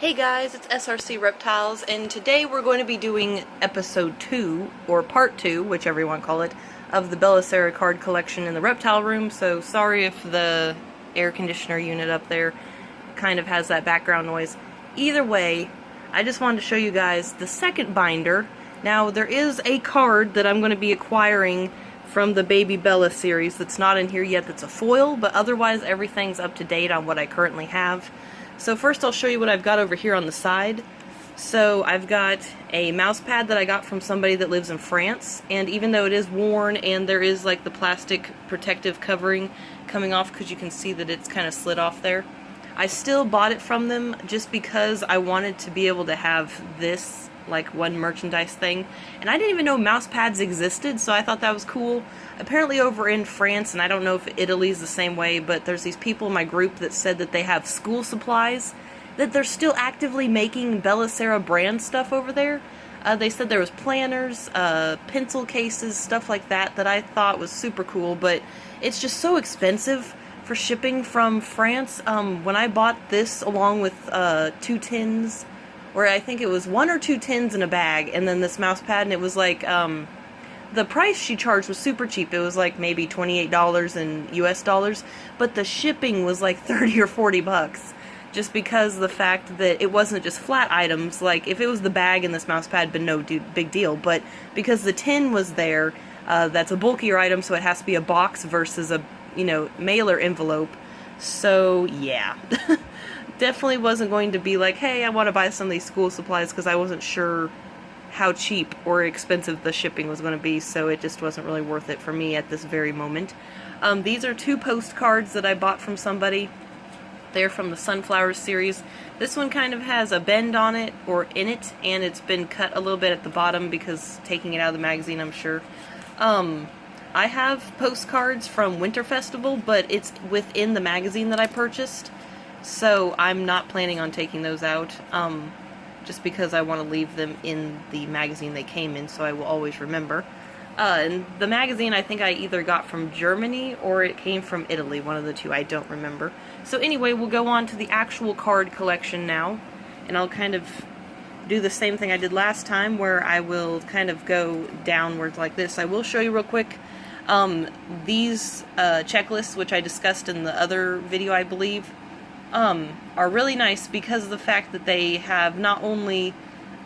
Hey guys, it's SRC Reptiles, and today we're going to be doing episode 2, or part 2, whichever you want to call it, of the Sara card collection in the reptile room, so sorry if the air conditioner unit up there kind of has that background noise. Either way, I just wanted to show you guys the second binder. Now, there is a card that I'm going to be acquiring from the Baby Bella series that's not in here yet that's a foil, but otherwise everything's up to date on what I currently have. So first I'll show you what I've got over here on the side. So I've got a mouse pad that I got from somebody that lives in France, and even though it is worn and there is like the plastic protective covering coming off because you can see that it's kind of slid off there, I still bought it from them just because I wanted to be able to have this like one merchandise thing, and I didn't even know mouse pads existed, so I thought that was cool. Apparently over in France, and I don't know if Italy's the same way, but there's these people in my group that said that they have school supplies, that they're still actively making Sara brand stuff over there. They said there was planners, pencil cases, stuff like that, that I thought was super cool, but it's just so expensive for shipping from France. When I bought this along with 2 tins, or I think it was 1 or 2 tins in a bag, and then this mouse pad, and it was like, the price she charged was super cheap. It was like maybe $28 in US dollars, but the shipping was like 30 or 40 bucks, just because of the fact that it wasn't just flat items. Like, if it was the bag and this mouse pad, but no big deal, but because the tin was there, that's a bulkier item, so it has to be a box versus a, mailer envelope. So, yeah. Definitely wasn't going to be like, hey, I want to buy some of these school supplies, because I wasn't sure how cheap or expensive the shipping was going to be, so it just wasn't really worth it for me at this very moment. These are 2 postcards that I bought from somebody. They're from the Sunflowers series. This one kind of has a bend on it, or in it, and it's been cut a little bit at the bottom because taking it out of the magazine, I'm sure. I have postcards from Winter Festival, but it's within the magazine that I purchased. So I'm not planning on taking those out, just because I want to leave them in the magazine they came in, so I will always remember. And the magazine I think I either got from Germany or it came from Italy, one of the two, I don't remember. So anyway, we'll go on to the actual card collection now, and I'll kind of do the same thing I did last time, where I will kind of go downwards like this. I will show you real quick. These checklists, which I discussed in the other video, I believe, are really nice because of the fact that they have not only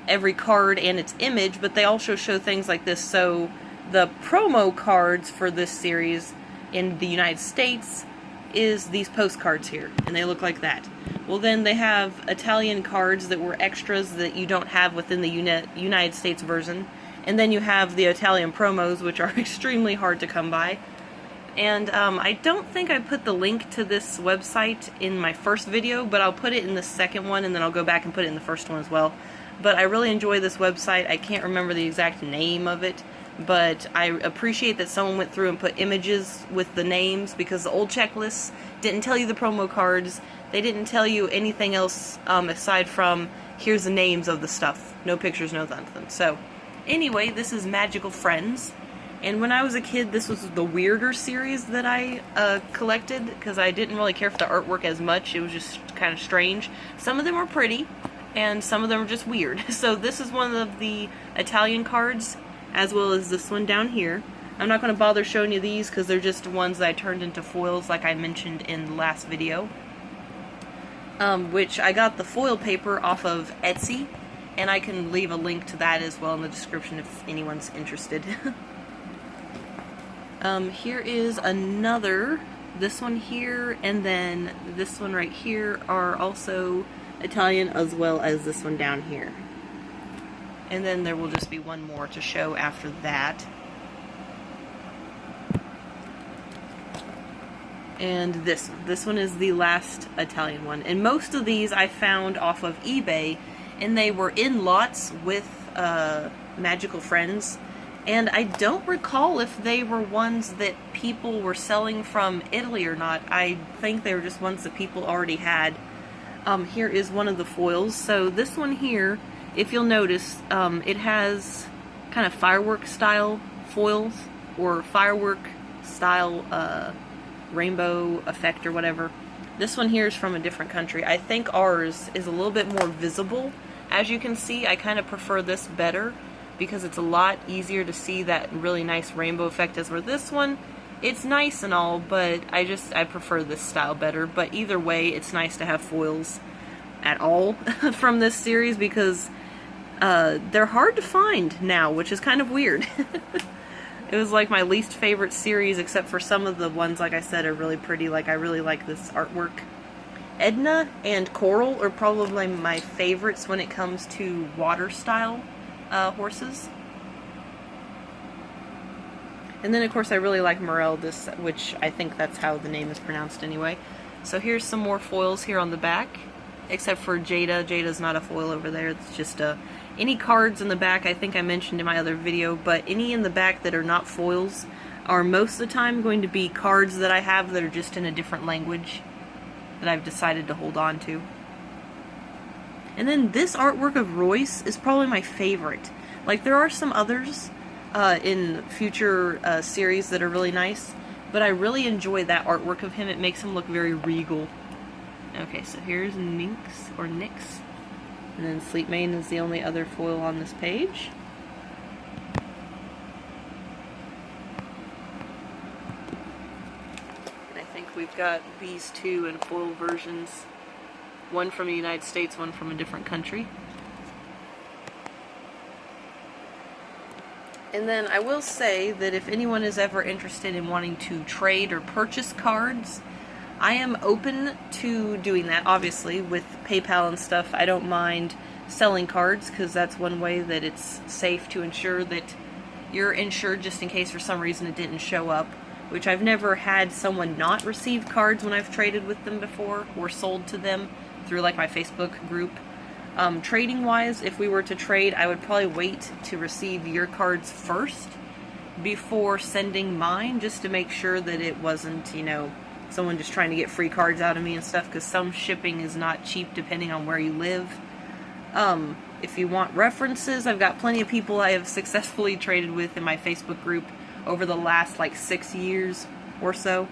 every card and its image, but they also show things like this. So the promo cards for this series in the United States is these postcards here, and they look like that. Well, then they have Italian cards that were extras that you don't have within the United States version, and then you have the Italian promos, which are extremely hard to come by. And I don't think I put the link to this website in my first video, but I'll put it in the second one, and then I'll go back and put it in the first one as well. But I really enjoy this website. I can't remember the exact name of it, but I appreciate that someone went through and put images with the names, because the old checklists didn't tell you the promo cards. They didn't tell you anything else aside from, here's the names of the stuff. No pictures, no nothing. So, anyway, this is Magical Friends. And when I was a kid, this was the weirder series that I collected, because I didn't really care for the artwork as much. It was just kind of strange. Some of them were pretty, and some of them were just weird. So this is one of the Italian cards, as well as this one down here. I'm not going to bother showing you these, because they're just ones that I turned into foils, like I mentioned in the last video. Which I got the foil paper off of Etsy, and I can leave a link to that as well in the description if anyone's interested. Here is another, this one here, and then this one right here are also Italian, as well as this one down here. And then there will just be one more to show after that. And this one is the last Italian one. And most of these I found off of eBay, and they were in lots with Magical Friends. And I don't recall if they were ones that people were selling from Italy or not. I think they were just ones that people already had. Here is one of the foils. So this one here, if you'll notice, it has kind of firework style foils, or firework style rainbow effect or whatever. This one here is from a different country. I think ours is a little bit more visible. As you can see, I kind of prefer this better because it's a lot easier to see that really nice rainbow effect as where this one, it's nice and all, but I prefer this style better. But either way, it's nice to have foils at all from this series because they're hard to find now, which is kind of weird. It was like my least favorite series, except for some of the ones, like I said, are really pretty. Like, I really like this artwork. Edna and Coral are probably my favorites when it comes to water style horses. And then, of course, I really like Morel, which I think that's how the name is pronounced anyway. So here's some more foils here on the back, except for Jada. Jada's not a foil over there. It's just any cards in the back, I think I mentioned in my other video, but any in the back that are not foils are most of the time going to be cards that I have that are just in a different language that I've decided to hold on to. And then this artwork of Royce is probably my favorite. Like, there are some others in future series that are really nice, but I really enjoy that artwork of him. It makes him look very regal. Okay, so here's Nyx. And then Sleep Maiden is the only other foil on this page. And I think we've got these two in foil versions. One from the United States, one from a different country. And then I will say that if anyone is ever interested in wanting to trade or purchase cards, I am open to doing that, obviously, with PayPal and stuff. I don't mind selling cards, because that's one way that it's safe to ensure that you're insured just in case for some reason it didn't show up, which I've never had someone not receive cards when I've traded with them before, or sold to them through like my Facebook group. Trading wise, if we were to trade, I would probably wait to receive your cards first before sending mine, just to make sure that it wasn't, you know, someone just trying to get free cards out of me and stuff, because some shipping is not cheap depending on where you live. If you want references, I've got plenty of people I have successfully traded with in my Facebook group over the last like 6 years or so.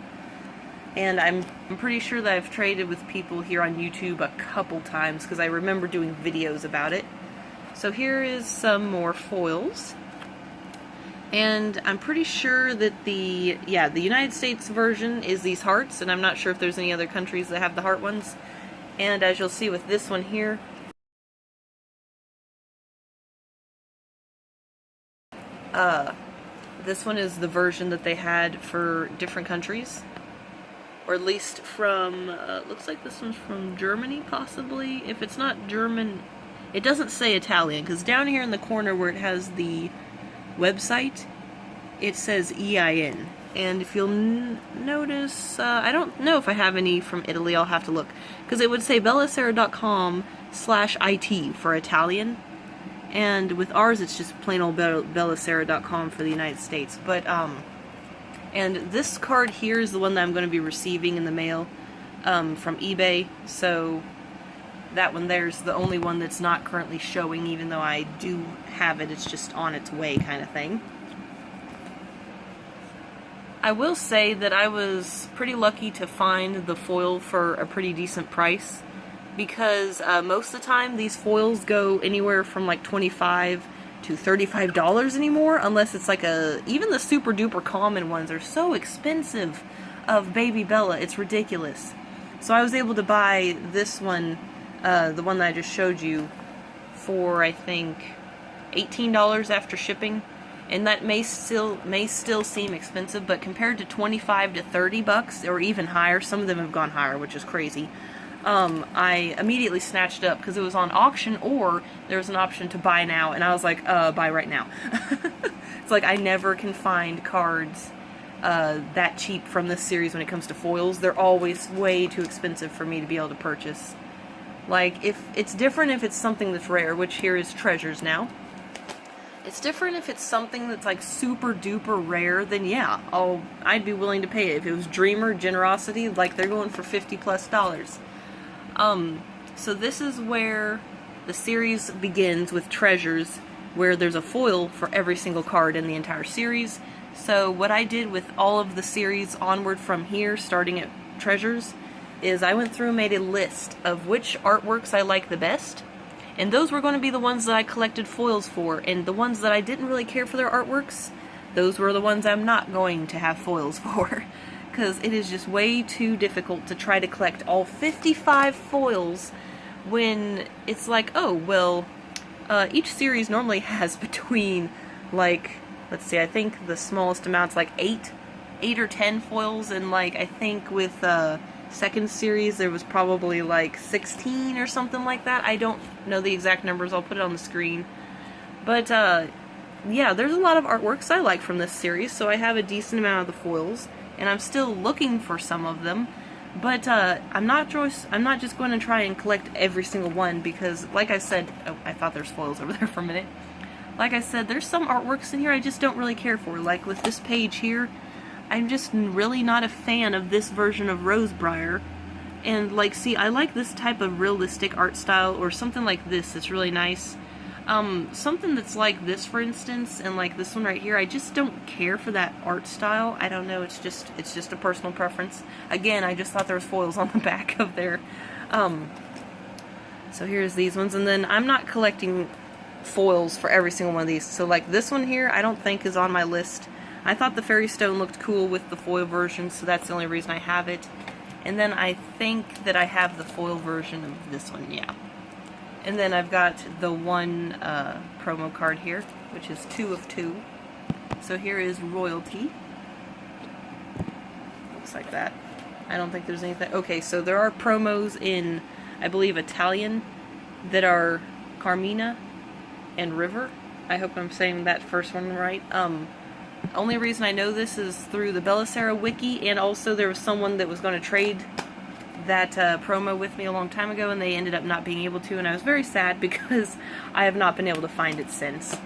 And I'm pretty sure that I've traded with people here on YouTube a couple times, because I remember doing videos about it. So here is some more foils. And I'm pretty sure that the United States version is these hearts, and I'm not sure if there's any other countries that have the heart ones. And as you'll see with this one here, this one is the version that they had for different countries. Or at least from, looks like this one's from Germany, possibly. If it's not German, it doesn't say Italian, because down here in the corner where it has the website, it says EIN. And if you'll notice, I don't know if I have any from Italy, I'll have to look. Because it would say bellasera.com/IT for Italian. And with ours, it's just plain old bellasera.com for the United States. But, and this card here is the one that I'm going to be receiving in the mail from eBay. So that one there's the only one that's not currently showing, even though I do have it. It's just on its way kind of thing. I will say that I was pretty lucky to find the foil for a pretty decent price, because most of the time these foils go anywhere from like $25 to $35 anymore, unless it's like even the super duper common ones are so expensive of Baby Bella, it's ridiculous. So I was able to buy this one, the one that I just showed you, for I think $18 after shipping, and that may still seem expensive, but compared to $25 to $30 or even higher, some of them have gone higher, which is crazy. I immediately snatched it up because it was on auction, or there was an option to buy now, and I was like, buy right now. It's like I never can find cards that cheap from this series when it comes to foils. They're always way too expensive for me to be able to purchase. Like, if it's different if it's something that's rare, which here is treasures now. It's different if it's something that's like super duper rare, then yeah, I'd be willing to pay it. If it was Dreamer, Generosity, like they're going for $50+. So this is where the series begins with treasures, where there's a foil for every single card in the entire series. So what I did with all of the series onward from here, starting at treasures, is I went through and made a list of which artworks I like the best, and those were going to be the ones that I collected foils for, and the ones that I didn't really care for their artworks, those were the ones I'm not going to have foils for, because it is just way too difficult to try to collect all 55 foils when it's like, oh, well, each series normally has between, like, let's see, I think the smallest amount's like 8 or 10 foils, and like, I think with second series there was probably like 16 or something like that. I don't know the exact numbers, I'll put it on the screen. But yeah, there's a lot of artworks I like from this series, so I have a decent amount of the foils, and I'm still looking for some of them. But I'm not just going to try and collect every single one, because like I said, oh, I thought there's foils over there for a minute. Like I said, there's some artworks in here I just don't really care for. Like with this page here, I'm just really not a fan of this version of Rosebriar. And like, see, I like this type of realistic art style, or something like this that's really nice. Something that's like this, for instance, and like this one right here, I just don't care for that art style. I don't know, it's just a personal preference. Again, I just thought there was foils on the back of there. So here's these ones, and then I'm not collecting foils for every single one of these. So like this one here, I don't think is on my list. I thought the Fairy Stone looked cool with the foil version, so that's the only reason I have it. And then I think that I have the foil version of this one, yeah. And then I've got the one promo card here, which is 2 of 2. So here is Royalty. Looks like that. I don't think there's anything. Okay, so there are promos in, I believe, Italian that are Carmina and River. I hope I'm saying that first one right. Only reason I know this is through the Sara wiki, and also there was someone that was going to trade that promo with me a long time ago, and they ended up not being able to, and I was very sad because I have not been able to find it since.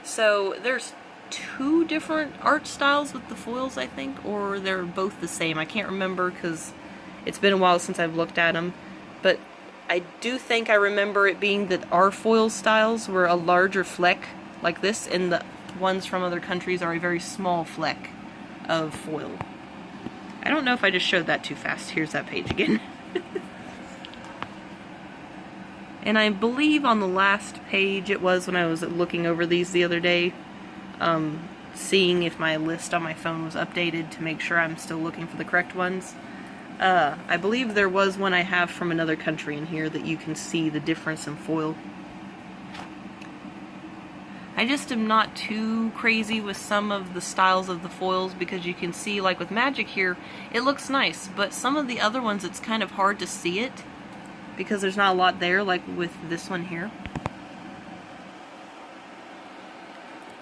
So there's 2 different art styles with the foils, I think, or they're both the same. I can't remember because it's been a while since I've looked at them, but I do think I remember it being that our foil styles were a larger fleck like this, and the ones from other countries are a very small fleck of foil. I don't know if I just showed that too fast. Here's that page again. And I believe on the last page it was when I was looking over these the other day, seeing if my list on my phone was updated to make sure I'm still looking for the correct ones. I believe there was one I have from another country in here that you can see the difference in foil. I just am not too crazy with some of the styles of the foils, because you can see, like with Magic here, it looks nice, but some of the other ones it's kind of hard to see it because there's not a lot there, like with this one here.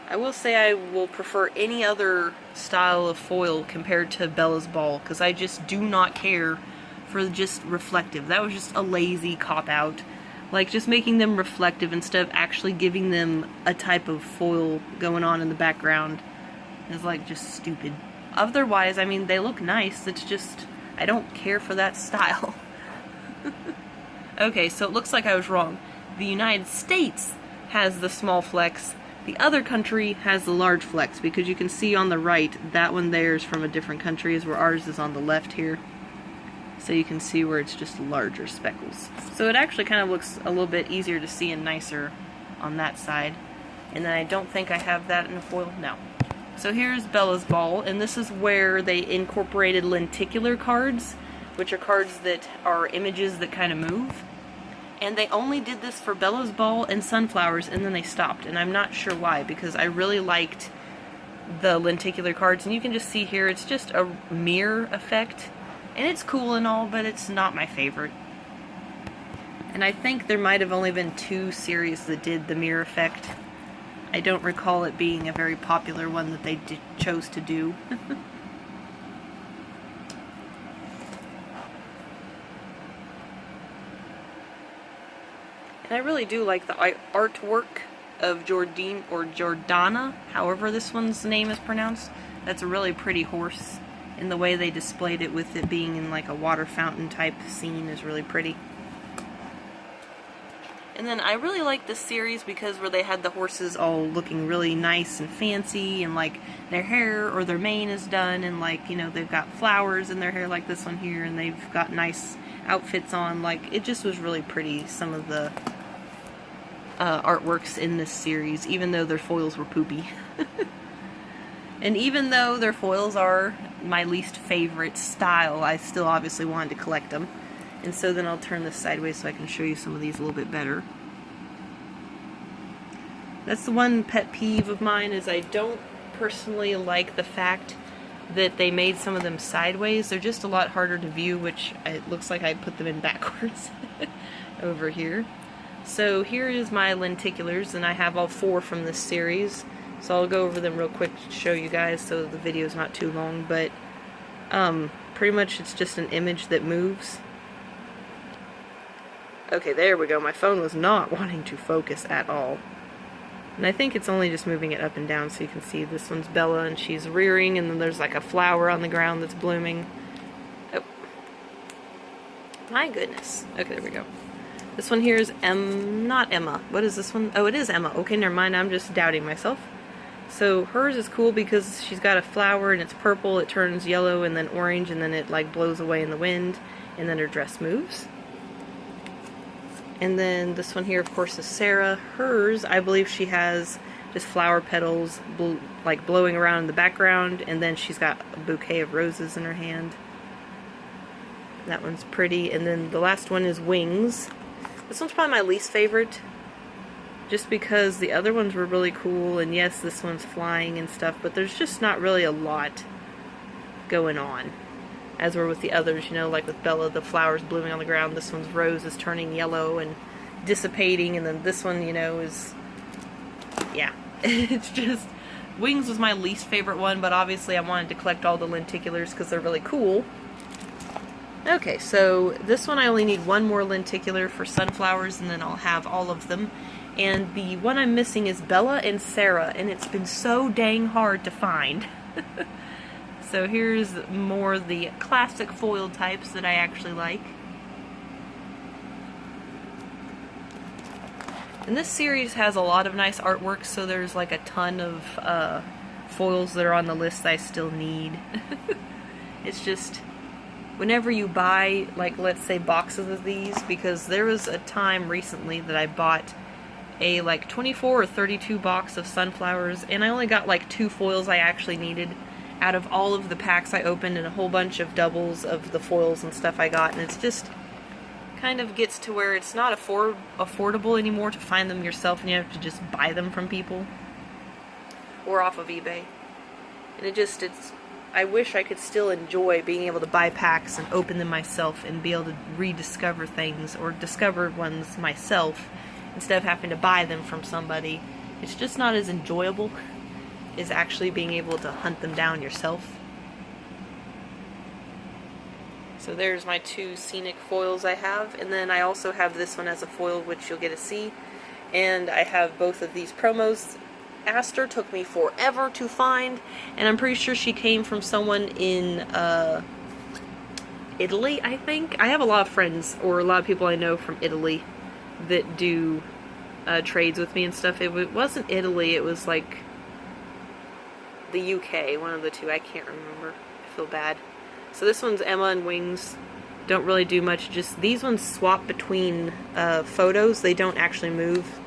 I will say I will prefer any other style of foil compared to Bella's Ball, because I just do not care for just reflective. That was just a lazy cop-out. Like, just making them reflective instead of actually giving them a type of foil going on in the background is, like, just stupid. Otherwise, I mean, they look nice. It's just, I don't care for that style. Okay, so it looks like I was wrong. The United States has the small flecks. The other country has the large flecks, because you can see on the right, that one there is from a different country, where ours is on the left here. So you can see where it's just larger speckles. So it actually kind of looks a little bit easier to see and nicer on that side. And then I don't think I have that in the foil. No. So here's Bella's Ball, and this is where they incorporated lenticular cards, which are cards that are images that kind of move. And they only did this for Bella's Ball and Sunflowers, and then they stopped. And I'm not sure why, because I really liked the lenticular cards. And you can just see here, it's just a mirror effect. And it's cool and all, but it's not my favorite. And I think there might have only been 2 series that did the mirror effect. I don't recall it being a very popular one that they chose to do. And I really do like the artwork of Jordana, however this one's name is pronounced. That's a really pretty horse. And the way they displayed it with it being in like a water fountain type scene is really pretty. And then I really like this series because where they had the horses all looking really nice and fancy, and like their hair or their mane is done, and like, you know, they've got flowers in their hair like this one here, and they've got nice outfits on. Like, it just was really pretty, some of the artworks in this series, even though their foils were poopy. And even though their foils are my least favorite style, I still obviously wanted to collect them. And so then I'll turn this sideways so I can show you some of these a little bit better. That's the one pet peeve of mine, is I don't personally like the fact that they made some of them sideways. They're just a lot harder to view, which it looks like I put them in backwards over here. So here is my lenticulars, and I have all 4 from this series. So I'll go over them real quick to show you guys so the video's not too long, but pretty much it's just an image that moves. Okay, there we go. My phone was not wanting to focus at all. And I think it's only just moving it up and down so you can see. This one's Bella, and she's rearing, and then there's like a flower on the ground that's blooming. Oh. My goodness. Okay, there we go. This one here is not Emma. What is this one? Oh, it is Emma. Okay, never mind. I'm just doubting myself. So hers is cool because she's got a flower and it's purple, it turns yellow and then orange, and then it like blows away in the wind, and then her dress moves. And then this one here, of course, is Sara. Hers, I believe she has just flower petals like blowing around in the background, and then she's got a bouquet of roses in her hand. That one's pretty. And then the last one is Wings. This one's probably my least favorite, just because the other ones were really cool, and yes, this one's flying and stuff, but there's just not really a lot going on. As were with the others, you know, like with Bella, the flowers blooming on the ground. This one's rose is turning yellow and dissipating, and then this one, you know, is, yeah, it's just, Wings was my least favorite one, but obviously I wanted to collect all the lenticulars because they're really cool. Okay, so this one I only need one more lenticular for sunflowers, and then I'll have all of them. And the one I'm missing is Bella and Sara, and it's been so dang hard to find. So here's more the classic foil types that I actually like. And this series has a lot of nice artwork, so there's like a ton of foils that are on the list I still need. It's just, whenever you buy, like, let's say boxes of these, because there was a time recently that I bought a like 24 or 32 box of sunflowers, and I only got like 2 foils I actually needed out of all of the packs I opened, and a whole bunch of doubles of the foils and stuff I got. And it's just kind of gets to where it's not affordable anymore to find them yourself, and you have to just buy them from people or off of eBay. And it's I wish I could still enjoy being able to buy packs and open them myself and be able to rediscover things or discover ones myself instead of having to buy them from somebody. It's just not as enjoyable as actually being able to hunt them down yourself. So there's my 2 scenic foils I have, and then I also have this one as a foil, which you'll get to see. And I have both of these promos. Aster took me forever to find, and I'm pretty sure she came from someone in Italy, I think. I have a lot of friends, or a lot of people I know from Italy, that do trades with me and stuff. It wasn't Italy, it was like the UK, one of the two, I can't remember. I feel bad. So this one's Emma and Wings. Don't really do much, just these ones swap between photos, they don't actually move.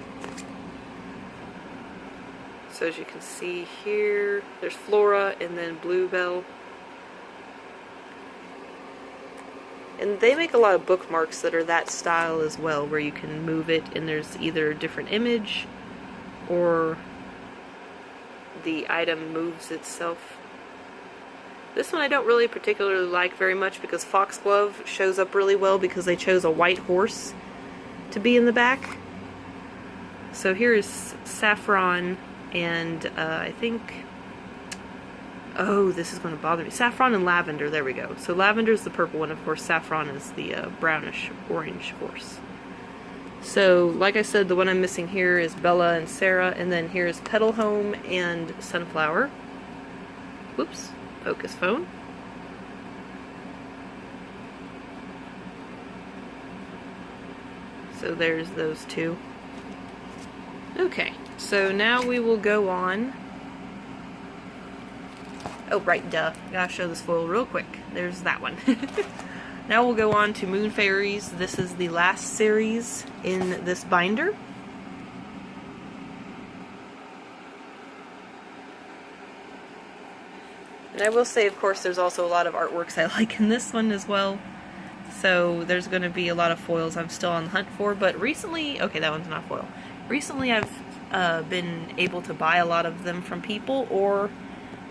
So as you can see here, there's Flora and then Bluebell. And they make a lot of bookmarks that are that style as well, where you can move it and there's either a different image or the item moves itself. This one I don't really particularly like very much because Foxglove shows up really well because they chose a white horse to be in the back. So here is Saffron and I think, oh, this is going to bother me. Saffron and Lavender, there we go. So Lavender is the purple one, of course. Saffron is the brownish orange horse. So, like I said, the one I'm missing here is Bella and Sara, and then here's Petal Home and Sunflower. Whoops, focus phone. So there's those two. Okay, so now we will go on. Oh, right, duh. Gotta show this foil real quick. There's that one. Now we'll go on to Moon Fairies. This is the last series in this binder. And I will say, of course, there's also a lot of artworks I like in this one as well. So there's going to be a lot of foils I'm still on the hunt for. But recently, okay, that one's not foil. Recently I've been able to buy a lot of them from people, or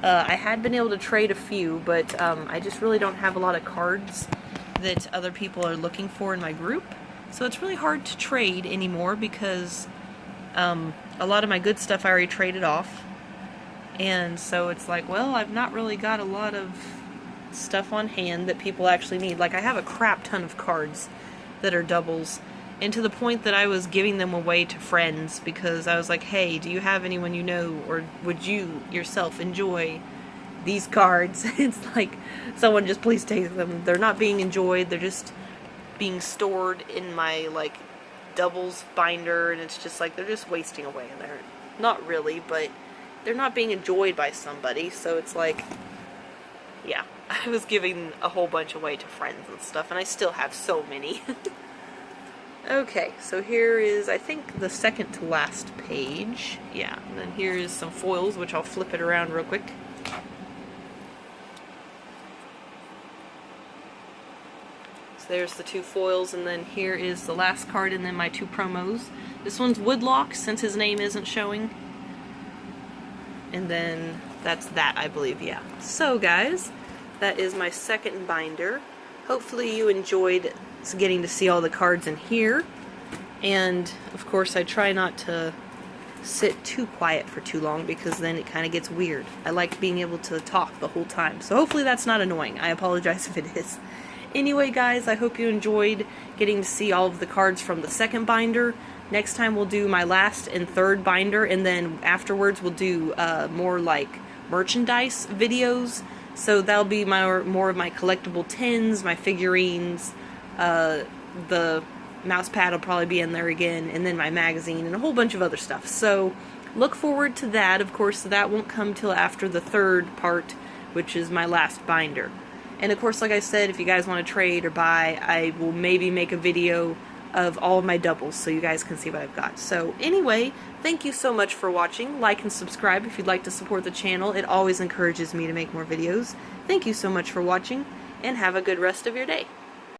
I had been able to trade a few, but I just really don't have a lot of cards that other people are looking for in my group. So it's really hard to trade anymore because a lot of my good stuff I already traded off. And so it's like, well, I've not really got a lot of stuff on hand that people actually need. Like, I have a crap ton of cards that are doubles, and to the point that I was giving them away to friends because I was like, hey, do you have anyone you know, or would you yourself enjoy these cards? It's like, someone just please take them. They're not being enjoyed, they're just being stored in my, like, doubles binder, and it's just like, they're just wasting away in there. Not really, but they're not being enjoyed by somebody, so it's like, yeah, I was giving a whole bunch away to friends and stuff, and I still have so many. Okay, so here is, I think, the second to last page. Yeah, and then here is some foils, which I'll flip it around real quick. So there's the two foils, and then here is the last card, and then my two promos. This one's Woodlock, since his name isn't showing. And then that's that, I believe, yeah. So guys, that is my second binder. Hopefully you enjoyed getting to see all the cards in here. And of course I try not to sit too quiet for too long because then it kind of gets weird. I like being able to talk the whole time. So hopefully that's not annoying. I apologize if it is. Anyway guys, I hope you enjoyed getting to see all of the cards from the second binder. Next time we'll do my last and third binder, and then afterwards we'll do more like merchandise videos. So that'll be more of my collectible tins, my figurines, the mouse pad will probably be in there again, and then my magazine and a whole bunch of other stuff. So look forward to that. Of course, that won't come till after the third part, which is my last binder. And of course, like I said, if you guys want to trade or buy, I will maybe make a video of all of my doubles so you guys can see what I've got. So anyway, thank you so much for watching. Like and subscribe if you'd like to support the channel. It always encourages me to make more videos. Thank you so much for watching, and have a good rest of your day.